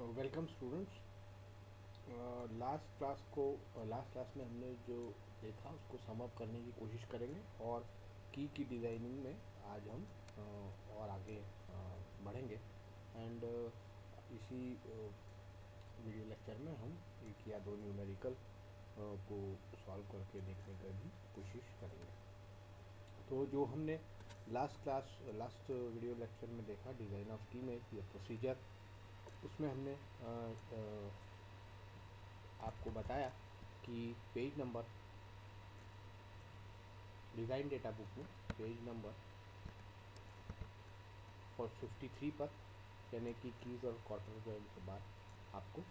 Welcome students. Last class में हमने जो देखा उसको सम अप करने की कोशिश करेंगे और की डिज़ाइनिंग में आज हम और आगे बढ़ेंगे। एंड इसी वीडियो लेक्चर में हम एक या दो न्यूमेरिकल को सॉल्व करके देखने का भी कोशिश करेंगे। तो जो हमने लास्ट वीडियो लेक्चर में देखा डिज़ाइन ऑफ की में या प्रोसीजर, उसमें हमने आपको बताया कि page number design data book में पेज नंबर 53 पर यानी कि कीज़ और क्वार्टर जॉइंट के बाद आपको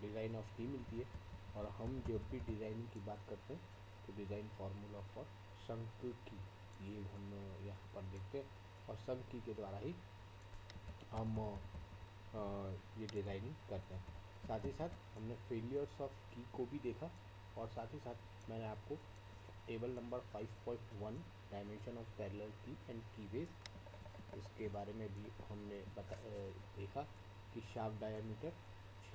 डिज़ाइन ऑफ की मिलती है। और हम जब भी डिज़ाइनिंग की बात करते हैं तो डिज़ाइन फार्मूला फॉर संक की ये हम यहाँ पर देखते हैं और संक की के द्वारा ही हम ये डिज़ाइनिंग करते हैं। साथ ही साथ हमने फेलियर्स ऑफ की को भी देखा और साथ ही साथ मैंने आपको table number 5.1 dimension of parallel की एंड कीवेज, इसके बारे में भी हमने देखा कि शाफ्ट डायमीटर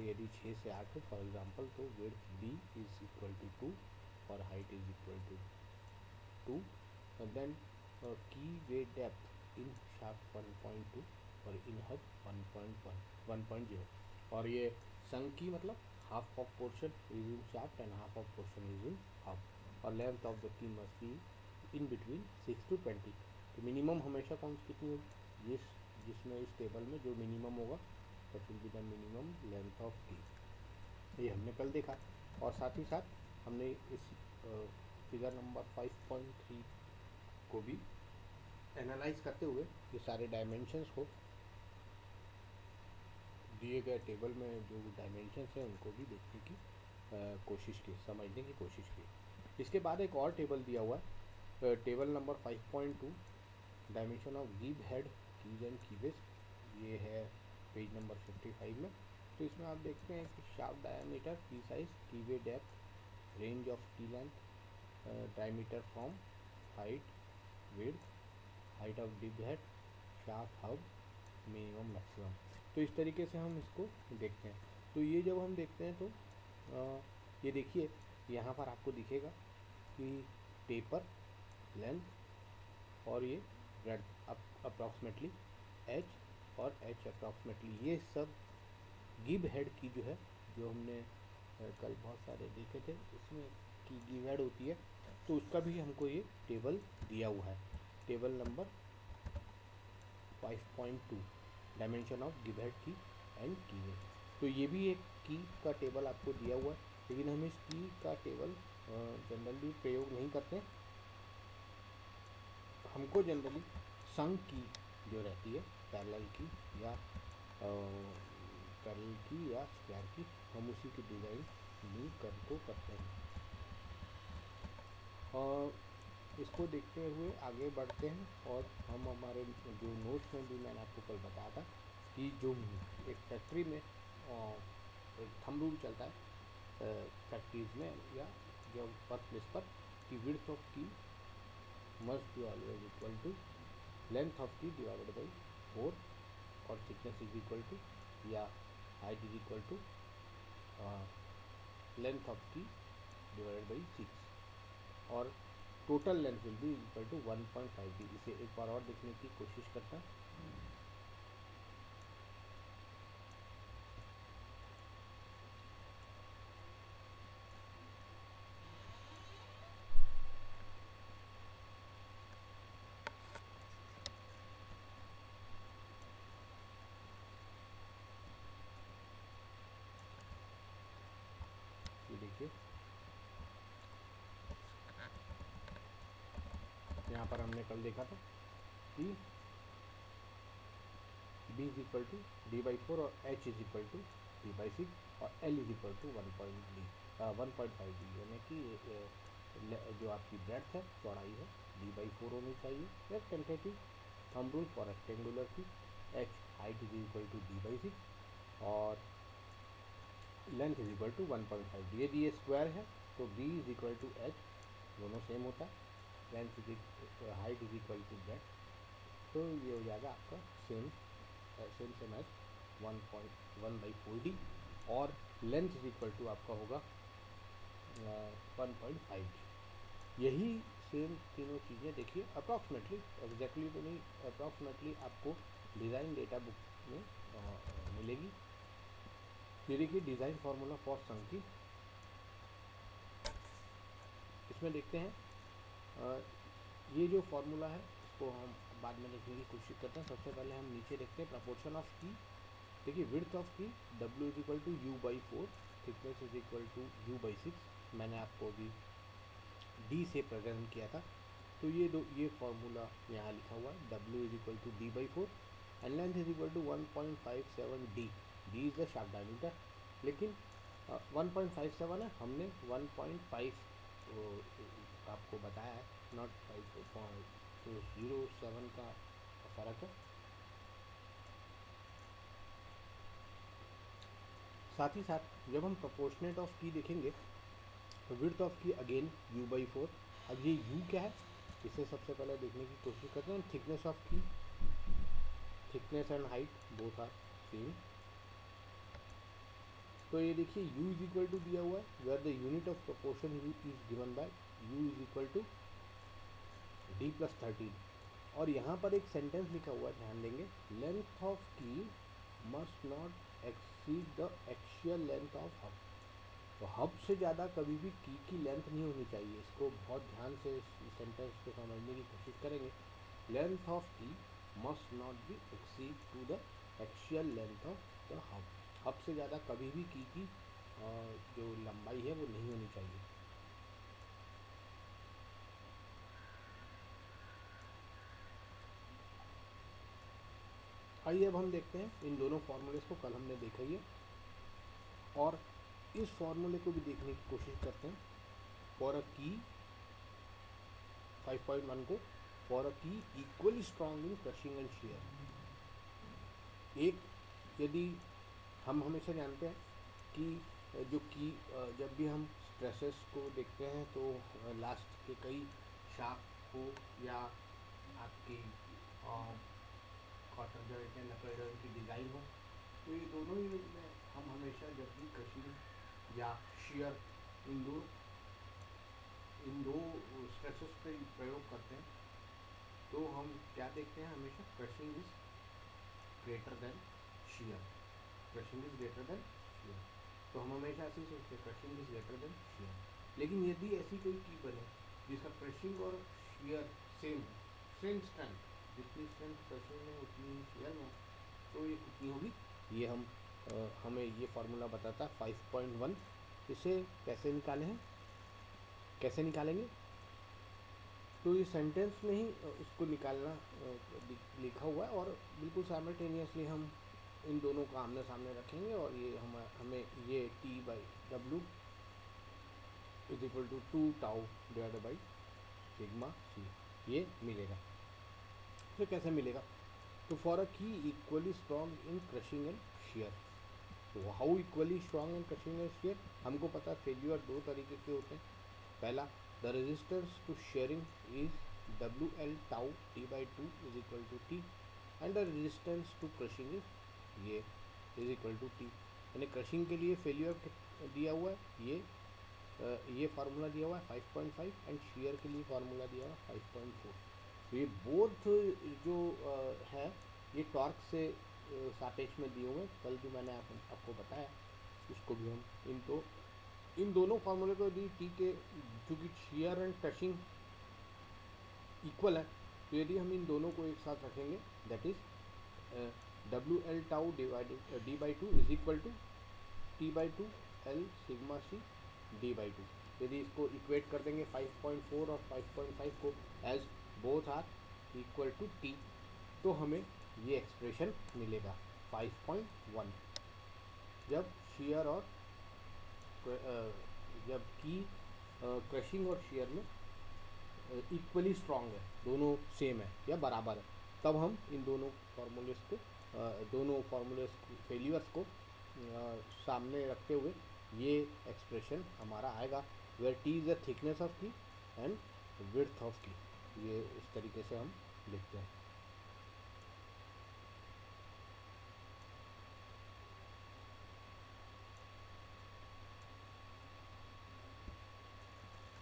यदि 6 से 8 हो फॉर एग्जांपल तो width b is equal to 2 और height is equal to 2 and then key way depth in shaft 1.2 और in hub 1.0 और ये संक की मतलब half of portion is in shaft and half of portion is in hub और length of the key must be in between 6 to 20। तो minimum हमेशा कौन सी कितनी होगी, जिसमें इस टेबल में जो मिनिमम होगा that will be the minimum length of key, ये हमने कल देखा। और साथ ही साथ हमने इस फिगर नंबर 5.3 को भी एनालाइज करते हुए ये सारे डायमेंशंस को दिए गए टेबल में जो डायमेंशंस हैं उनको भी देखने की कोशिश की, समझने की कोशिश की। इसके बाद एक और टेबल दिया हुआ है, टेबल नंबर 5.2 डायमेंशन ऑफ गिव हेड कीज एंड कीवेज, ये है पेज नंबर 55 में। तो इसमें आप देखते हैं कि shaft diameter, key size, keyway depth, range of key length, diameter from height, width, height of गिव head, shaft hub, minimum maximum. तो इस तरीके से हम इसको देखते हैं। तो ये जब हम देखते हैं तो ये देखिए यहाँ पर आपको दिखेगा कि टेपर, लेंथ और ये ब्रेड्थ अप्रॉक्सीमेटली एच और एच अप्रॉक्सीमेटली, ये सब गिव हेड की जो है, जो हमने कल बहुत सारे देखे थे इसमें की गिव हेड होती है, तो उसका भी हमको ये टेबल दिया हुआ है, टेबल नंबर 5.2 डायमेंशन ऑफ गिव हेड की एंड कीवे। तो ये भी एक की का टेबल आपको दिया हुआ है, लेकिन हम इस की का टेबल जनरली प्रयोग नहीं करते। हमको जनरली संक की जो रहती है पैरेलल की या पैरेलल की या स्क्वायर की, हम उसी की डिज़ाइन करते हैं। और इसको देखते हुए आगे बढ़ते हैं और हम हमारे जो नोट्स में भी मैंने आपको कल बताया था कि जो एक फैक्ट्री में एक थंब रूल चलता है फैक्ट्रीज में या जो वर्क प्लेस पर, कि width of key must be always equal to length of key divided by 4 और थिकनेस इज इक्वल टू या height is equal to length of key divided by 6 और total length will be equal to 1.5 D. इसे एक बार और देखने की कोशिश करता है। ये देखिए यहाँ पर हमने कल देखा था कि b is equal to d/4 और h is equal to d/6 और l is equal to 1.5 D, यानी कि जो आपकी ब्रेड्थ है, चौड़ाई है, d/4 होनी चाहिए या tentative thumb rule for rectangular key, h height is equal to d/6 और length is equal to 1.5 D. यदि ये स्क्वायर है तो b is equal to h, दोनों सेम होता है, length is height is equal to breadth, तो ये हो जाएगा आपका सेम एज 1.1/4d और लेंथ इज इक्वल टू आपका होगा 1.5। यही सेम तीनों चीज़ें देखिए अप्रॉक्सीमेटली, एग्जैक्टली तो नहीं, अप्रॉक्सीमेटली आपको डिज़ाइन डेटा बुक में मिलेगी। ये देखिए डिज़ाइन फार्मूला फॉर संकी, इसमें देखते हैं ये जो फार्मूला है इसको हम बाद में देखने की कोशिश करते हैं। सबसे पहले हम नीचे देखते हैं प्रपोर्शन ऑफ की। देखिए width of key W is equal to U/4, thickness is equal to U/6। मैंने आपको अभी D से प्रेजेंट किया था, तो ये फार्मूला यहाँ लिखा हुआ है, W is equal to D/4 and length is equal to 1.57D। D is the shaft diameter, लेकिन 1.57 है, हमने 1.5 आपको बताया है, नॉट 5.07 का फ़र्क है। साथ ही साथ जब हम प्रोपोर्शनेट ऑफ की देखेंगे तो विड्थ ऑफ की अगेन U/4। अब ये U क्या है, इसे सबसे पहले देखने की कोशिश करते हैं। Thickness of key, thickness and height both are same, तो ये देखिए U इज इक्वल टू दिया हुआ है, where the unit of proportion U is given by U is equal to D+13। और यहाँ पर एक सेंटेंस लिखा हुआ है, ध्यान देंगे, length of key must not exceed the axial length of hub. तो हब से ज़्यादा कभी भी की लेंथ नहीं होनी चाहिए। इसको बहुत ध्यान से इस सेंटेंस को समझने की कोशिश करेंगे। Length of key must not be exceed to the axial length of the hub. Hub से ज़्यादा कभी भी की जो लंबाई है वो नहीं होनी चाहिए। आइए अब हम देखते हैं इन दोनों फार्मूलेस को, कल हमने देखा ही है, और इस फार्मूले को भी देखने की कोशिश करते हैं। फॉर अ की 5.1 को, for a key equally strong in crushing and share. एक, यदि हम हमेशा जानते हैं कि जो की जब भी हम स्ट्रेसेस को देखते हैं तो लास्ट के कई शाफ्ट को या आपकी कॉटन जॉइंट या नकल जॉइंट की डिज़ाइन हो, तो ये दोनों ही में हम हमेशा जब भी क्रशिंग या शेयर इन दो स्ट्रेसेस पे प्रयोग करते हैं तो हम क्या देखते हैं, हमेशा crushing is greater than share. Crushing is greater than share, तो हम हमेशा ऐसे ही सोचते हैं crushing is greater than share. लेकिन यदि ऐसी कोई की बने जिसका क्रशिंग और शेयर सेम है, सेम स्ट्रेंथ, जितनी स्ट्रेंथ क्रशिंग में उतनी ही शेयर में, तो ये कितनी होगी, ये हमें ये फार्मूला बताता है 5.1। इसे कैसे निकाले हैं, कैसे निकालेंगे, तो ये सेंटेंस में ही उसको निकालना लिखा हुआ है, और बिल्कुल साइमल्टेनियसली हम इन दोनों को आमने सामने रखेंगे और ये हमें ये T/W is equal to 2 tau divided by sigma C ये मिलेगा। तो कैसे मिलेगा, तो for a key equally strong in crushing and shear. तो how equally strong in crushing and shear, हमको पता है फेल्यूर दो तरीके के होते हैं। पहला, the resistance to shearing is WL tau T/2 is equal to T and the resistance to crushing is ये इज इक्वल टू T। यानी क्रशिंग के लिए फेल्यूर दिया हुआ है, ये फार्मूला दिया हुआ है 5.5 एंड शेयर के लिए फार्मूला दिया हुआ है 5.4। तो ये बोथ जो है ये टॉर्क से सापेक्ष में दिए हुए हैं। कल भी मैंने आपको बताया, इसको भी हम इन दोनों फार्मूले को यदि टी के, क्योंकि शेयर एंड क्रशिंग इक्वल है, तो यदि हम इन दोनों को एक साथ रखेंगे that is WL tau divided D/2 is equal to T/2 L sigma C D/2। यदि इसको इक्वेट कर देंगे 5.4 और 5.5 को as both are equal to T, तो हमें ये एक्सप्रेशन मिलेगा 5.1। जब शेयर और जब की क्रशिंग और शेयर में इक्वली स्ट्रॉन्ग है, दोनों सेम है या बराबर है, तब हम इन दोनों फार्मूलेस को फेल्यूर्स को सामने रखते हुए ये एक्सप्रेशन हमारा आएगा, where T is the thickness of key and width of key. ये इस तरीके से हम लिखते हैं।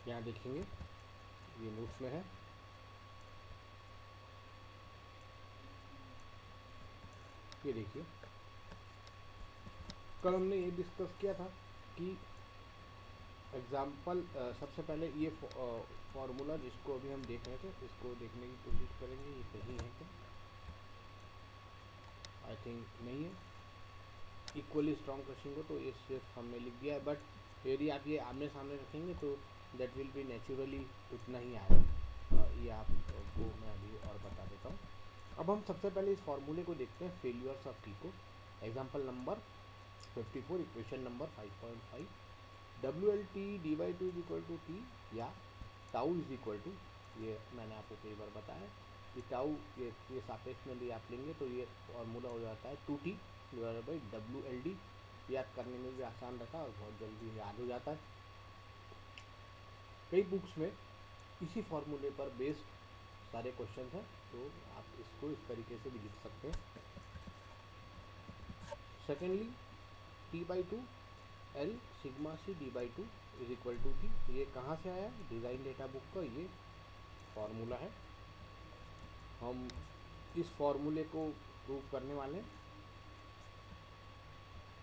यहाँ देखेंगे ये नोट्स में है। ये देखिए कल हमने ये डिस्कस किया था कि एग्जाम्पल सबसे पहले ये फॉर्मूला जिसको अभी हम देख रहे थे इसको देखने की कोशिश करेंगे, ये सही है क्या? आई थिंक नहीं है। इक्वली स्ट्रॉन्ग क्रशिंग हो तो ये सिर्फ हमने लिख दिया है, बट यदि आप ये आमने सामने रखेंगे तो दैट विल बी नेचुरली उतना ही आएगा। ये आपको मैं अभी और बता देता हूँ। अब हम सबसे पहले इस फॉर्मूले को देखते हैं, फेल्यूर्स ऑफ टी को। Example number 54, equation number 5.5, W L T D by two is equal to T या टाउ इज इक्वल टू, ये मैंने आपको कई बार बताया कि टाउ ये सापेक्ष में यदि आप लेंगे तो ये फॉर्मूला हो जाता है 2t divided by W L D. याद करने में भी आसान रहता है और बहुत जल्दी याद हो जाता है। कई बुक्स में इसी फॉर्मूले पर बेस्ड सारे क्वेश्चन हैं, तो आप इसको इस तरीके से भी लिख सकते हैं। Secondly T by two L sigma C D by two is equal to T. ये कहाँ से आया? डिज़ाइन डेटा बुक का ये फॉर्मूला है। हम इस फॉर्मूले को प्रूव करने वाले हैं,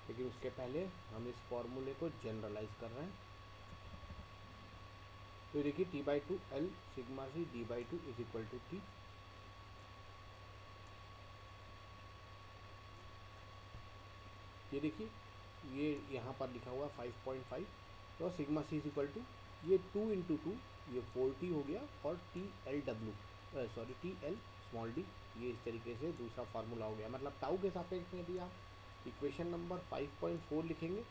लेकिन उसके पहले हम इस फॉर्मूले को जनरलाइज कर रहे हैं। तो देखिए T by two L sigma C D by two is equal to T. ये देखिए ये यहाँ पर लिखा हुआ 5.5, तो sigma C is equal to ये 2 इंटू 2 ये 4t हो गया, और T L W sorry T L small D, ये इस तरीके से दूसरा फार्मूला हो गया। मतलब टाउ के सापेक्ष में यदि आप इक्वेशन नंबर 5.4 लिखेंगे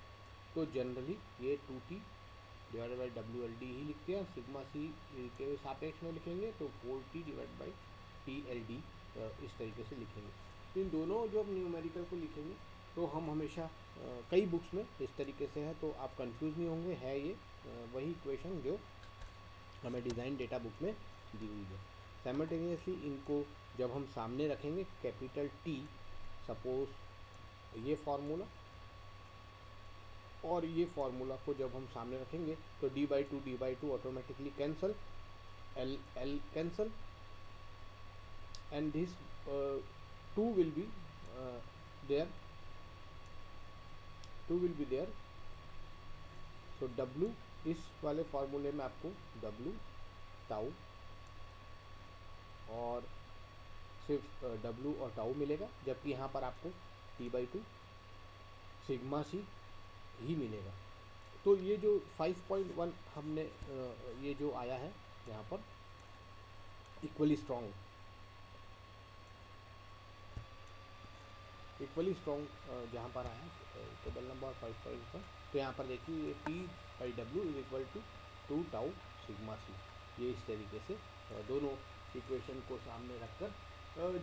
तो जनरली ये 2t divided by W L D ही लिखते हैं। सिग्मा सी के सापेक्ष में लिखेंगे तो 4t divide by T L D इस तरीके से लिखेंगे। तो इन दोनों जो न्यूमेरिकल को लिखेंगे तो हम हमेशा कई बुक्स में इस तरीके से है, तो आप कंफ्यूज नहीं होंगे। है ये वही इक्वेशन जो हमें डिज़ाइन डेटा बुक में दी हुई है। साइमल्टेनियसली इनको जब हम सामने रखेंगे, कैपिटल टी सपोज ये फार्मूला और ये फार्मूला को जब हम सामने रखेंगे तो D by two automatically cancel, L L cancel, and this 2 will be there, 2 will be there. So W इस वाले फार्मूले में आपको W टाउ और सिर्फ W और टाउ मिलेगा, जबकि यहाँ पर आपको T by two sigma C ही मिलेगा। तो ये जो 5.1 हमने ये जो आया है यहाँ पर इक्वली स्ट्रॉन्ग जहाँ पर आया टेबल नंबर 5.1, तो यहाँ पर देखिए ये T by W is equal to 2 tau sigma C. ये इस तरीके से दोनों इक्वेशन को सामने रखकर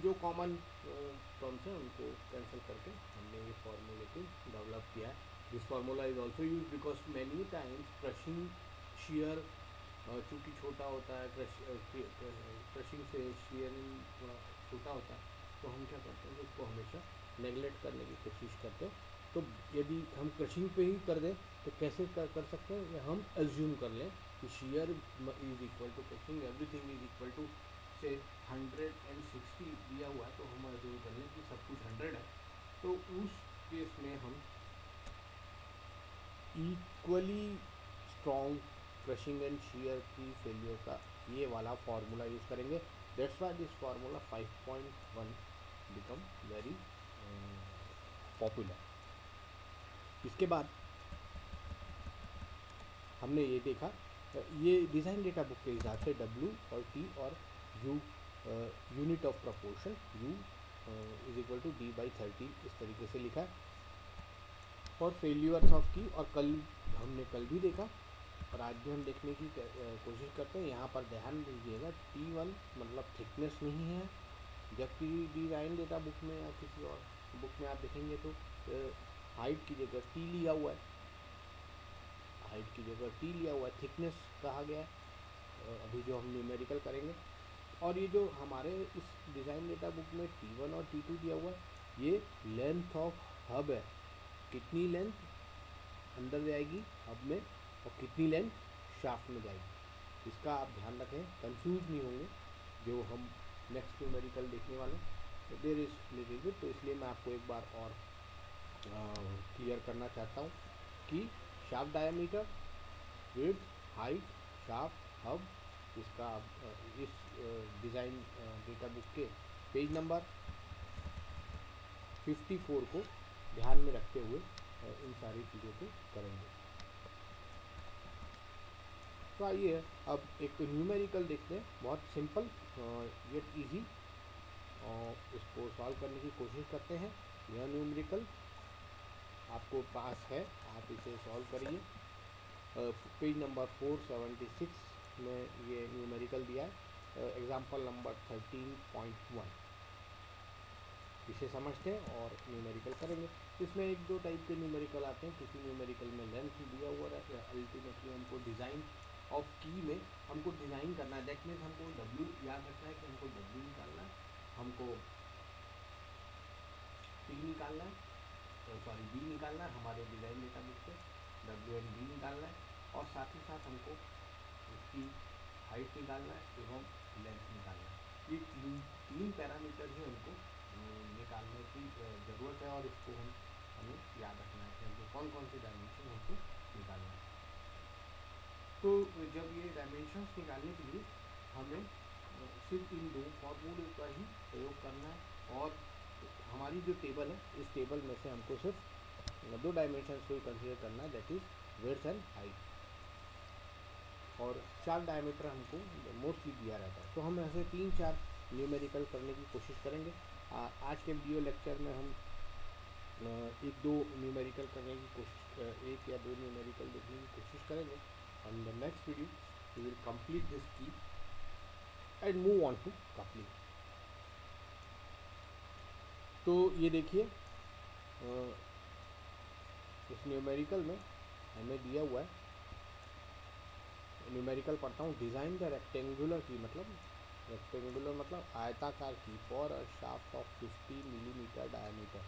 जो कॉमन टर्म्स हैं उनको कैंसिल करके हमने ये फॉर्मूले को डेवलप किया है। This formula is also use because many times crushing shear चूँकि छोटा होता है, क्रशिंग से शियरिंग छोटा होता है, तो हम क्या करते हैं कि उसको हमेशा नेगलेक्ट करने की कोशिश करते हैं। तो यदि हम क्रशिंग पे ही कर दें तो कैसे कर सकते हैं, या हम एज्यूम कर लें कि shear is equal to crushing, everything is equal to say 160 दिया हुआ है, तो हम एज्यूम कर लें कि सब कुछ 100 है। तो उस केस में हम equally strong crushing and shear की फेलियर का ये वाला फार्मूला यूज़ करेंगे। That's why this formula 5.1 become very popular. इसके बाद हमने ये देखा, ये डिज़ाइन डेटा बुक के हिसाब से W और T और U unit of proportion U is equal to D by 30 इस तरीके से लिखा है। और फेल्यूर्स ऑफ की और हमने कल भी देखा और आज भी हम देखने की कोशिश करते हैं। यहाँ पर ध्यान दीजिएगा T1 मतलब थिकनेस नहीं है, जबकि डिज़ाइन डेटा बुक में या किसी और बुक में आप देखेंगे तो हाइट की जगह T लिया हुआ है, हाइट की जगह T लिया हुआ है, थिकनेस कहा गया है अभी जो हम न्यूमेरिकल करेंगे। और ये जो हमारे इस डिज़ाइन डेटा बुक में T1 और T2 दिया हुआ है, ये लेंथ ऑफ हब है, कितनी लेंथ अंदर जाएगी हब में और कितनी लेंथ शाफ्ट में जाएगी। इसका आप ध्यान रखें, कंफ्यूज नहीं होंगे जो हम नेक्स्ट न्यूमेरिकल देखने वाले तो देर इज लिटिल बिट, तो इसलिए मैं आपको एक बार और क्लियर करना चाहता हूँ कि shaft diameter, width, height, shaft, hub, इसका इस डिज़ाइन डेटा बुक के पेज नंबर 54 को ध्यान में रखते हुए इन सारी चीज़ों को करेंगे। तो आइए अब एक न्यूमेरिकल देखते हैं, बहुत सिंपल येट इजी, और इसको सॉल्व करने की कोशिश करते हैं। यह न्यूमेरिकल आपको पास है, आप इसे सॉल्व करिए। पेज नंबर 476 में ये न्यूमेरिकल दिया है, एग्जाम्पल नंबर 13.1। इसे समझते हैं और न्यूमेरिकल करेंगे। इसमें एक दो टाइप के न्यूमेरिकल आते हैं, किसी न्यूमेरिकल में लेंथ दिया हुआ रहता है, अल्टीमेटली हमको डिज़ाइन ऑफ की में हमको डिज़ाइन करना है, दैट मीन्स हमको डब्ल्यू याद रखना है कि हमको डब्ल्यू निकालना है, हमको पी निकालना है, सॉरी बी निकालना है हमारे डिज़ाइन डेटा बुक से, डब्ल्यू एंड बी निकालना है, और साथ ही साथ हमको उसकी हाइट निकालना है एवं लेंथ निकालना है। ये तीन पैरामीटर ही हमको निकालने की ज़रूरत है, और इसको हमें याद रखना है कि हमको कौन कौन से डायमेंशन हमको निकालना है। तो जब ये डायमेंशंस निकालने के लिए हमें सिर्फ इन दो फॉर्मूले का ही प्रयोग करना है, और हमारी जो टेबल है इस टेबल में से हमको सिर्फ दो डायमेंशंस को ही कंसीडर करना है, that is width and height, और शाफ्ट डायमीटर हमको मोस्टली दिया रहता है। तो हम ऐसे 3-4 न्यूमेरिकल करने की कोशिश करेंगे। आज के वीडियो लेक्चर में हम एक दो न्यूमेरिकल करने की कोशिश, एक या दो न्यूमेरिकल देखने की कोशिश करेंगे। On the next video we will complete this key and move on to coupling. तो ये देखिए, इस न्यूमेरिकल में हमें दिया हुआ है, न्यूमेरिकल पढ़ता हूँ, डिज़ाइन द रेक्टेंगुलर की, मतलब रेक्टेंगुलर मतलब आयताकार की, for a shaft of 50 millimetre diameter,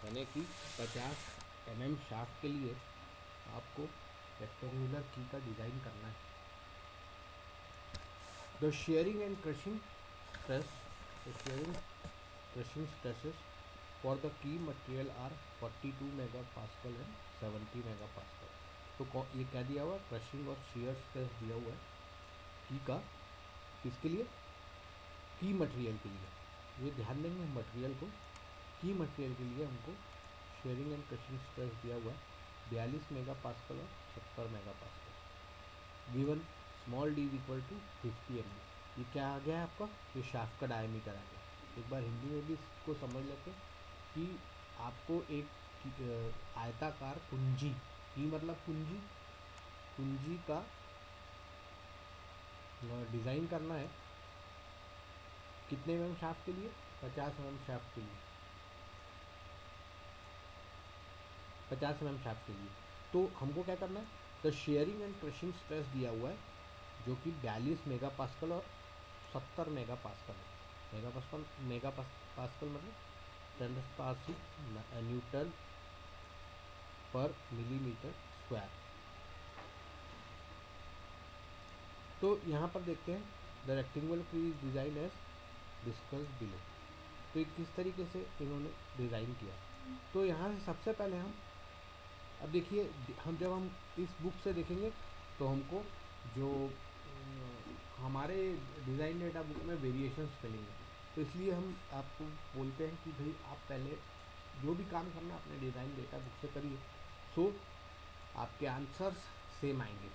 यानी कि 50 mm शाफ्ट के लिए आपको रेक्टेंगुलर की का डिज़ाइन करना है। The shearing and crushing stress, the shearing crushing stresses for the key material are 42 megapascal and 70 megapascal. तो ये क्या दिया हुआ है, क्रशिंग और शेयर स्ट्रेस दिया हुआ है की का, किसके लिए, की मटेरियल के लिए। ये ध्यान देंगे मटेरियल को, की मटेरियल के लिए हमको शेयरिंग एंड क्रशिंग स्ट्रेस दिया हुआ है 42 मेगापास्कल और 70 megapascal. Given small D equal to 50 mm। ये क्या आ गया है आपका, ये शाफ्ट का डायमीटर आ गया। एक बार हिंदी में भी इसको समझ लेते हैं कि आपको एक आयताकार कुंजी, की मतलब कुंजी, कुंजी का डिज़ाइन करना है कितने mm शाफ्ट के लिए, 50 mm शाफ्ट के लिए, 50 mm शाफ्ट के लिए। तो हमको क्या करना है, the shearing and crushing stress दिया हुआ है जो कि 42 मेगापास्कल और 70 मेगापास्कल है। मेगापास्कल मतलब 10⁶ न्यूटन पर मिलीमीटर स्क्वायर। तो यहाँ पर देखते हैं, the rectangular key is design as discuss below. तो किस तरीके से इन्होंने डिज़ाइन किया। तो यहाँ से सबसे पहले हम, अब देखिए जब हम इस बुक से देखेंगे तो हमको जो हमारे डिज़ाइन डेटा बुक में वेरिएशंस मिलेंगे, तो इसलिए हम आपको बोलते हैं कि भाई आप पहले जो भी काम करना अपने डिज़ाइन डेटा बुक से करिए, सो आपके आंसर्स सेम आएंगे।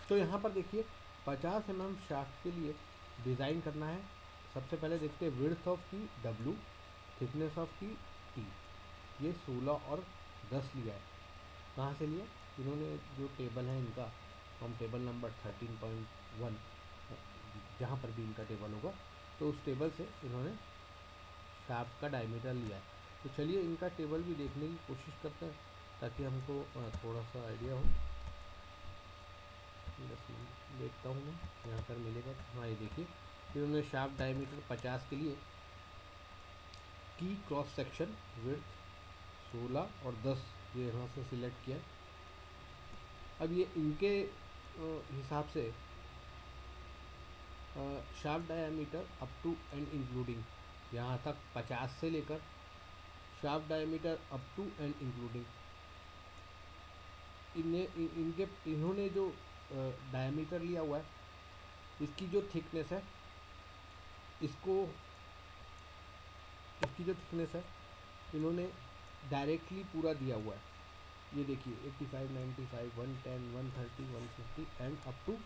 तो यहाँ पर देखिए 50 mm शाफ्ट के लिए डिज़ाइन करना है। सबसे पहले देखते हैं width of key W, thickness of की T। ये 16 और 10 लिया है। कहाँ से लिया, इन्होंने जो टेबल है इनका फ्रॉम टेबल नंबर 13.1, जहाँ पर भी इनका टेबल होगा तो उस टेबल से इन्होंने शाफ्ट का डायमीटर लिया है। तो चलिए इनका टेबल भी देखने की कोशिश करते हैं ताकि हमको थोड़ा सा आइडिया हो। देखता हूँ मैं यहाँ पर मिलेगा। हाँ ये देखिए, इन्होंने शाफ्ट डायमीटर 50 के लिए की क्रॉस सेक्शन विड्थ 16 और 10 ये यहाँ से सिलेक्ट किया। अब ये इनके हिसाब से shaft diameter up to and including, यहाँ तक 50 से लेकर shaft diameter up to and including, इन्होंने जो डायमीटर लिया हुआ है, इसकी जो थिकनेस है, इन्होंने डायरेक्टली पूरा दिया हुआ है। ये देखिए 85, 95, 110, 130, 150 एंड अप टू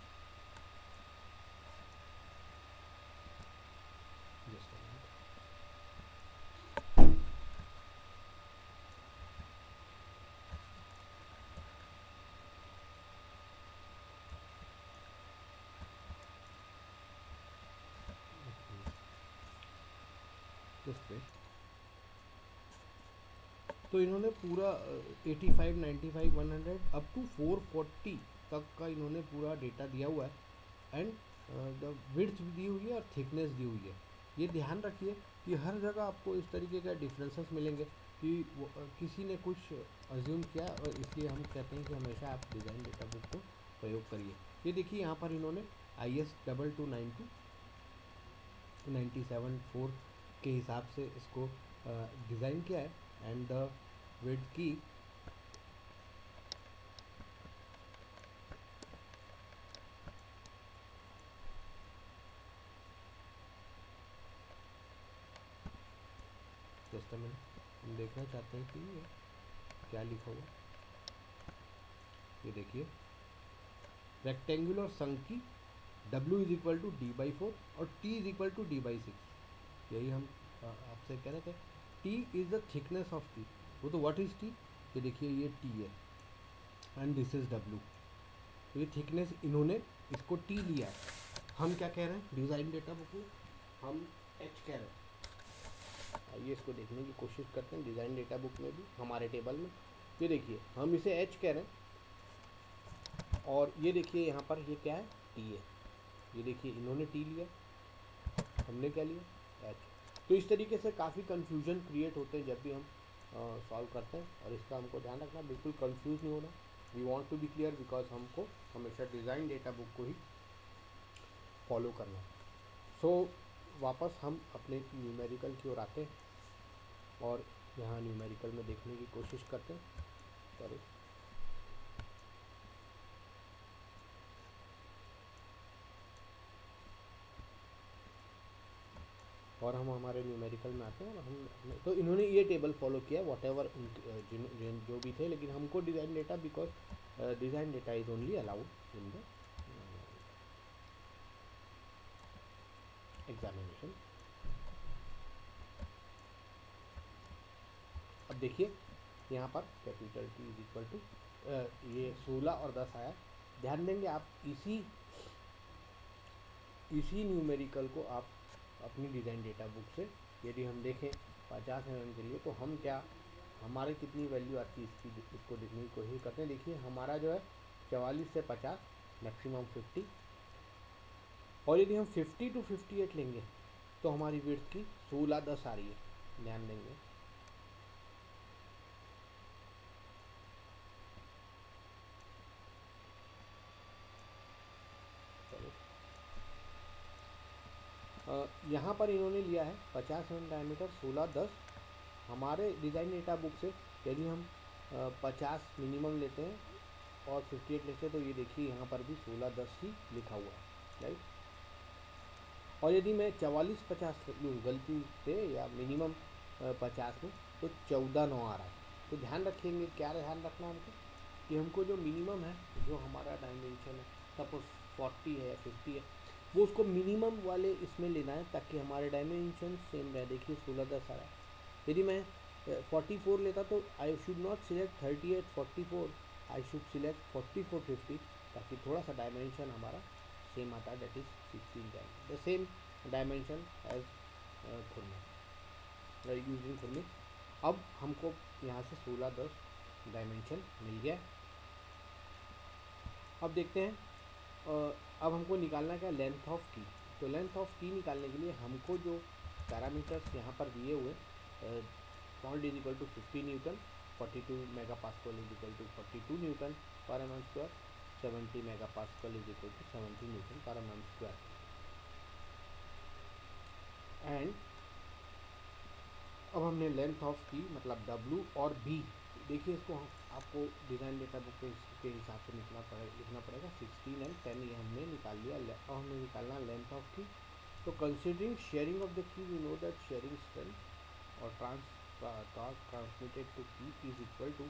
तो इन्होंने पूरा 85, 95, 100 अप टू 440 तक का इन्होंने पूरा डेटा दिया हुआ है, एंड द विड्थ दी हुई है और थिकनेस दी हुई है। ये ध्यान रखिए कि हर जगह आपको इस तरीके का डिफरेंसेस मिलेंगे कि किसी ने कुछ अज्यूम किया, और इसलिए हम कहते हैं कि हमेशा आप डिज़ाइन डेटा बुक को प्रयोग करिए। ये देखिए यहाँ पर इन्होंने IS 2292-97-4 के हिसाब से इसको डिज़ाइन किया है, एंड द विड्थ की जस्ट हम देखना चाहते हैं कि ये क्या लिखा हुआ। ये देखिए रेक्टेंगुलर संकी W = D/4 और T = D/6, यही हम आपसे कह रहे थे। T is the thickness of T, वो तो व्हाट इज़ T, ये देखिए ये T है एंड दिस इज़ W। तो ये थिकनेस इन्होंने इसको T लिया है। हम क्या कह रहे हैं डिज़ाइन डेटा बुक में, हम H कह रहे हैं। आइए इसको देखने की कोशिश करते हैं डिज़ाइन डेटा बुक में भी, हमारे टेबल में। ये देखिए हम इसे H कह रहे हैं, और ये देखिए यहाँ पर ये क्या है, T है। ये देखिए इन्होंने T लिया, हमने क्या लिया, H। तो इस तरीके से काफ़ी कन्फ्यूजन क्रिएट होते हैं जब भी हम सॉल्व करते हैं, और इसका हमको ध्यान रखना, बिल्कुल कंफ्यूज नहीं होना। We want to be clear, because हमको हमेशा डिज़ाइन डेटा बुक को ही फॉलो करना। सो वापस हम अपने न्यूमेरिकल की ओर आते हैं, और यहाँ न्यूमेरिकल में देखने की कोशिश करते हैं। सॉरी, और हम हमारे न्यूमेरिकल में आते हैं, और हम तो इन्होंने ये टेबल फॉलो किया वॉट एवर जो भी थे, लेकिन हमको design data, because design data is only allowed in the examination. अब देखिए यहाँ पर कैपिटल T = ये 16 और 10 आया। ध्यान देंगे आप इसी न्यूमेरिकल को आप अपनी डिज़ाइन डेटा बुक से, यदि हम देखें 50 mm के लिए, तो हम क्या, हमारे कितनी वैल्यू आती है इसको देखने की कोशिश करते हैं। देखिए हमारा जो है 44 से 50, मैक्सिमम 50, और यदि हम 50 to 58 लेंगे तो हमारी विड्थ की 16, 10 आ रही है। ध्यान देंगे यहाँ पर इन्होंने लिया है 50 mm डायमीटर, 16, 10। हमारे डिज़ाइन डेटा बुक से यदि हम 50 मिनिमम लेते हैं और 58 लेते हैं, तो ये देखिए यहाँ पर भी 16, 10 ही लिखा हुआ है, राइट। और यदि मैं 44, 50 लूँ गलती से, या मिनिमम 50 में, तो 14, 9 आ रहा है। तो ध्यान रखेंगे, क्या ध्यान रखना है हमको, कि हमको जो मिनिमम है, जो हमारा डायमेंशन है, सपोज 40 है या 50 है, वो उसको मिनिमम वाले इसमें लेना है, ताकि हमारे डायमेंशन सेम रहे। देखिए 16, 10 आ रहा है। यदि मैं 44 लेता, तो I should not select 38, 44, I should select 44, 50, ताकि थोड़ा सा डायमेंशन हमारा सेम आता है, that is 16 time the same dimension as Khurmi using Khurmi. अब हमको यहाँ से 16, 10 डायमेंशन मिल गया। अब देखते हैं, अब हमको निकालना क्या, लेंथ ऑफ की। तो लेंथ ऑफ की निकालने के लिए हमको जो पैरामीटर्स यहाँ पर दिए हुए, small d = 50 newton, 42 megapascal = 42 newton per mm², 70 megapascal is equal to 70 newton per mm square. And अब हमने लेंथ ऑफ की मतलब W और B, देखिए इसको आपको डिज़ाइन डेटा बुक के हिसाब से लिखना पड़ेगा 16 एंड 10 ये हमने निकाल लिया। अब हमें निकालना लेंथ ऑफ की। तो considering shearing of the key we know that shearing strength और torque transmitted to key is equal to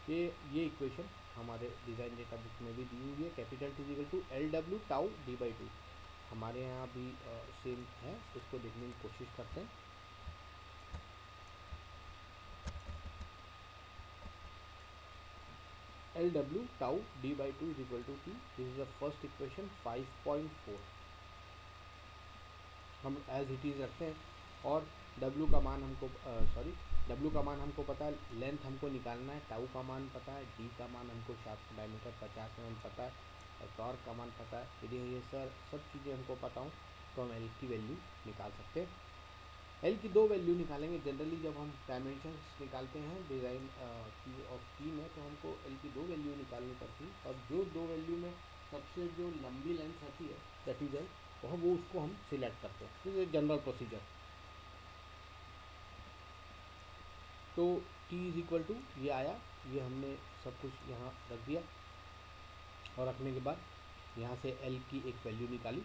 ये इक्वेशन हमारे डिज़ाइन डेटा बुक में भी दी हुई है। Capital T is equal to LW tau D/2 हमारे यहाँ भी सेम है, इसको देखने की कोशिश करते हैं। LW tau D/2 is equal to T, this is the first equation 5.4 हम एज इट इज़ रखते हैं। और W का मान हमको W का मान हमको पता है, लेंथ हमको निकालना है, टाउ का मान पता है, D का मान हमको शाफ्ट डायमीटर 50 mm पता है और टॉर्क का मान पता है। यदि ये सब चीज़ें हमको पता हो तो हम L की वैल्यू निकाल सकते हैं। L की दो वैल्यू निकालेंगे। जनरली जब हम डायमेंशंस निकालते हैं डिज़ाइन की ऑफ की में तो हमको L की दो वैल्यू निकालनी पड़ती है और जो दो वैल्यू में सबसे जो लंबी लेंथ आती है दैट इज वो उसको हम सिलेक्ट करते हैं। This is general procedure. तो T इज इक्वल टू ये आया, ये हमने सब कुछ यहाँ रख दिया और रखने के बाद यहाँ से L की एक वैल्यू निकाली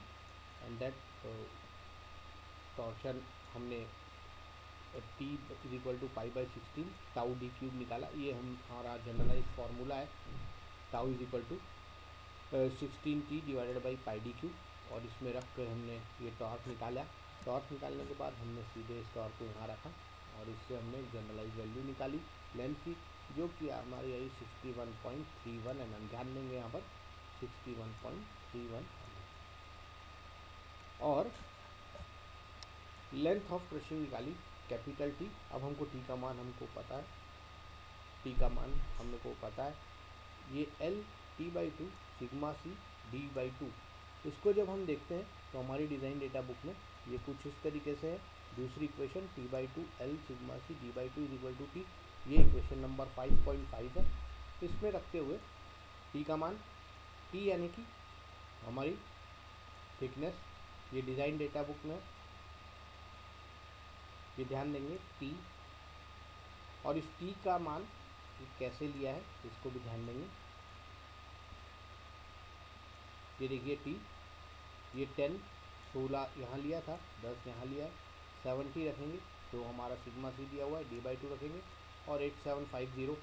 एंड दैट टॉर्शन हमने T is equal to π/16 tau D³ निकाला। ये हमारा जनरलाइज फार्मूला है, tau is equal to 16T divided by πD³ और इसमें रख कर हमने ये टॉर्क निकाला। टॉर्क निकालने के बाद हमने सीधे इस टॉर्क को यहाँ रखा और इससे हमने जनरलाइज वैल्यू निकाली लेंथ की, जो कि हमारी आई 61.31 mm। ध्यान देंगे यहाँ पर 61.31 और लेंथ ऑफ क्रशिंग निकाली कैपिटल T। अब हमको T का मान हमको पता है, T का मान हमको पता है, ये L T/2 sigma C D/2। इसको जब हम देखते हैं तो हमारी डिज़ाइन डेटा बुक में ये कुछ इस तरीके से है। दूसरी equation T/2 L sigma C D/2 is equal to T, ये इक्वेशन नंबर 5.5 है। इसमें रखते हुए T का मान, T यानी कि हमारी थिकनेस, ये डिज़ाइन डेटा बुक में ये ध्यान देंगे T, और इस T का मान कैसे लिया है इसको भी ध्यान देंगे। ये देखिए T, ये 10 16 यहाँ लिया था, 10 यहाँ लिया है, 70 रखेंगे तो हमारा सिग्मा C दिया हुआ है, D/2 रखेंगे और 8750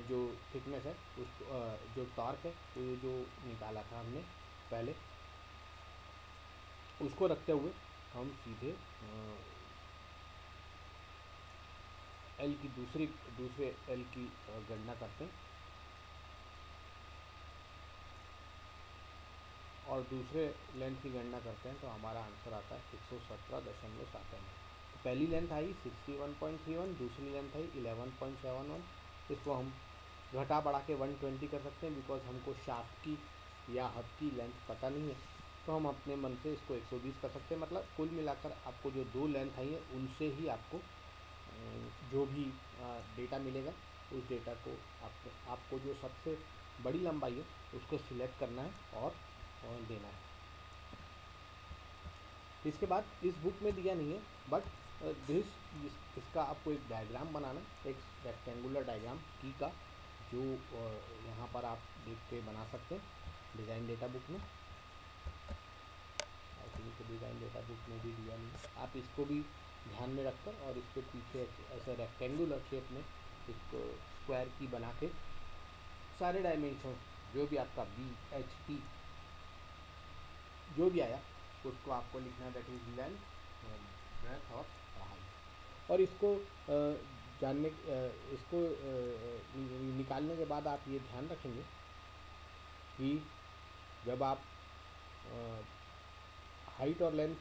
जो थिकनेस है उसको जो टॉर्क है तो ये जो निकाला था हमने पहले उसको रखते हुए हम सीधे L की दूसरे L की गणना करते हैं और दूसरे लेंथ की गणना करते हैं तो हमारा आंसर आता है 117.7 mm। तो पहली लेंथ आई 61.31, दूसरी लेंथ आई 11.71। इसको हम घटा बढ़ा के 120 कर सकते हैं बिकॉज हमको शाफ्ट की या हब की लेंथ पता नहीं है, तो हम अपने मन से इसको 120 कर सकते हैं। मतलब कुल मिलाकर आपको जो दो लेंथ आई है उनसे ही आपको जो भी डेटा मिलेगा उस डेटा को आपको जो सबसे बड़ी लंबाई है उसको सिलेक्ट करना है और देना है। इसके बाद इस बुक में दिया नहीं है बट इसका आपको एक डायग्राम बनाना है, एक रेक्टेंगुलर डायग्राम की का, जो यहाँ पर आप देख के बना सकते हैं डिज़ाइन डेटा बुक में। I think design data book में भी दिया नहीं, आप इसको भी ध्यान में रखकर और इसके पीछे ऐसे रेक्टेंगुलर शेप में एक स्क्वायर की बना के सारे डायमेंशन जो भी आपका BHP जो भी आया उसको आपको लिखना, दैट इज लेंथ, ब्रेथ और हाइट। और इसको निकालने के बाद आप ये ध्यान रखेंगे कि जब आप हाइट और लेंथ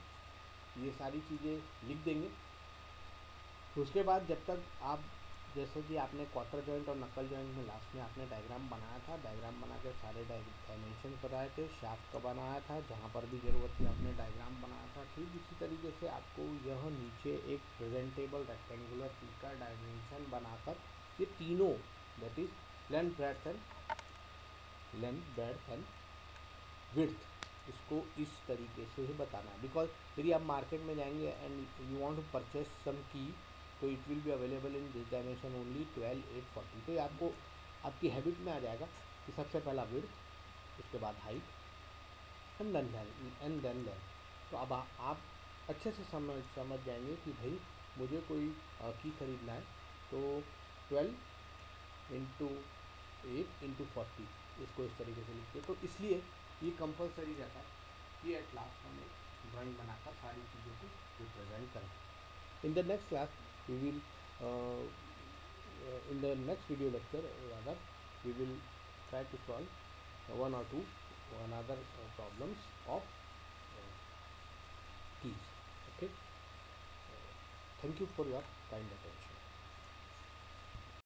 ये सारी चीज़ें लिख देंगे उसके बाद जब तक आप जैसे कि आपने क्वार्टर जॉइंट और नकल जॉइंट में लास्ट में आपने डायग्राम बनाया था, डायग्राम बना के सारे डायमेंशन बताए थे, शाफ्ट का बनाया था, जहाँ पर भी ज़रूरत थी आपने डायग्राम बनाया था। ठीक इसी तरीके से आपको यह नीचे एक प्रेजेंटेबल रेक्टेंगुलर की का डायमेंशन बनाकर ये तीनों that is length, breadth and length, breadth and width. इसको इस तरीके से बताना है, बिकॉज यदि आप मार्केट में जाएंगे and you want to purchase some की, तो it will be available in this dimension only 12, 8, 40। तो ये आपको आपकी हैबिट में आ जाएगा कि सबसे पहला विड्थ, उसके बाद हाइट एंड देन लेंथ। तो अब आप अच्छे से समझ जाएंगे कि भाई मुझे कोई की खरीदना है, तो 12 × 8 × 40 इसको इस तरीके से लिखते हैं। तो इसलिए ये कंपलसरी रहता है कि एट लास्ट हम एक ड्राइंग बनाकर सारी चीज़ों को रिप्रेजेंट करें। In the next class we will in the next video lecture rather, we will try to solve one or two another problems of keys. Okay, thank you for your kind attention.